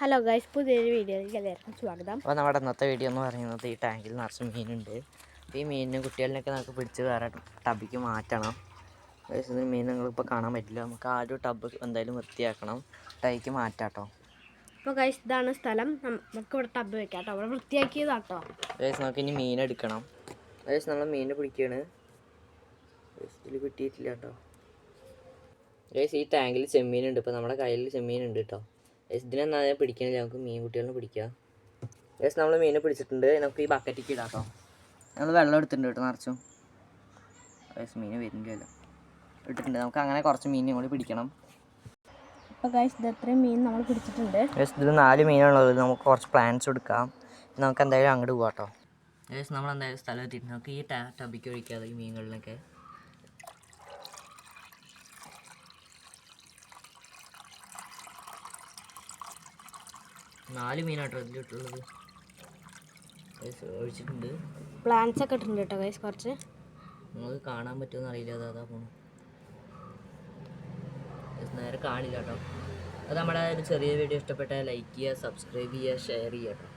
Hello guys, പുതിയൊരു വീഡിയോയിലേക്ക് എല്ലാവർക്കും സ്വാഗതം. അപ്പോൾ നമ്മുടെ ഇന്നത്തെ വീഡിയോ എന്ന് പറയുന്നത് ഈ ടാങ്കിൽ നിറച്ച് മീനുണ്ട്. ഈ മീനിനെ കുട്ടികളിനൊക്കെ നമുക്ക് പിടിച്ച് വേറെ ടബിക്ക് മാറ്റണം. ഇതിന് മീൻ നിങ്ങളിപ്പോൾ കാണാൻ പറ്റില്ല. നമുക്ക് ആ ഒരു ടബ് എന്തായാലും വൃത്തിയാക്കണം, ടൈക്ക് മാറ്റാം കേട്ടോ. അപ്പോൾ ഗൈസ്, ഇതാണ് സ്ഥലം. നമുക്ക് ഇവിടെ ടബ് വെക്കാം കേട്ടോ. ഇവിടെ വൃത്തിയാക്കിയതാട്ടോ. ഗൈസ്, നമുക്ക് ഇനി മീൻ എടുക്കണം. ഗൈസ്, നമ്മൾ മീൻ പിടിക്കുകയാണ്. ഇതിൽ കിട്ടിയിട്ടില്ല കേട്ടോ. ഗൈസ്, ഈ ടാങ്കിൽ ചെമ്മീനുണ്ട്. ഇപ്പോൾ നമ്മുടെ കയ്യിൽ ചെമ്മീനുണ്ട് കേട്ടോ. ഇതിനെന്നാ പിടിക്കണില്ല, നമുക്ക് മീൻ കുട്ടികളെ പിടിക്കാം. ഏകദേശം നമ്മൾ മീനെ പിടിച്ചിട്ടുണ്ട്. നമുക്ക് ഈ ബക്കറ്റിക്ക് ഇടാം കേട്ടോ. നമ്മൾ വെള്ളം എടുത്തിട്ടുണ്ട് കേട്ടോ നിറച്ചും. ഏകദേശം മീൻ വരുന്നില്ലല്ലോ, ഇട്ടിട്ടുണ്ട്. നമുക്ക് അങ്ങനെ കുറച്ച് മീനും കൂടി പിടിക്കണം. അപ്പോൾ ഗൈസ്, ഇത് എത്രയും മീൻ നമ്മൾ പിടിച്ചിട്ടുണ്ട്. ഏകദേശം ഇതിൽ 4 മീനുള്ളത്. നമുക്ക് കുറച്ച് പ്ലാന്റ്സ് എടുക്കാം. നമുക്ക് എന്തായാലും അങ്ങോട്ട് പോകാം കേട്ടോ. ഏകദേശം നമ്മൾ എന്തായാലും സ്ഥലം എത്തിയിട്ട് നമുക്ക് ഈ ടബിക്ക് ഒഴിക്കാതെ ഈ മീനുകളിലൊക്കെ. നാല് മീനാട്ടോ ഇതിലിട്ടുള്ളത്. ഒഴിച്ചിട്ടുണ്ട്. പ്ലാന്റ്സ് ഒക്കെ ഇട്ടിട്ടുണ്ട് കേട്ടോ ഗൈസ്. കുറച്ച് നിങ്ങൾക്ക് കാണാൻ പറ്റുമെന്ന് അറിയില്ല. അതാ പോണു, നേരെ കാണില്ല കേട്ടോ. അത് നമ്മുടെ ഒരു ചെറിയ വീഡിയോ ഇഷ്ടപ്പെട്ടാൽ ലൈക്ക് ചെയ്യുക, സബ്സ്ക്രൈബ് ചെയ്യുക, ഷെയർ ചെയ്യുക കേട്ടോ.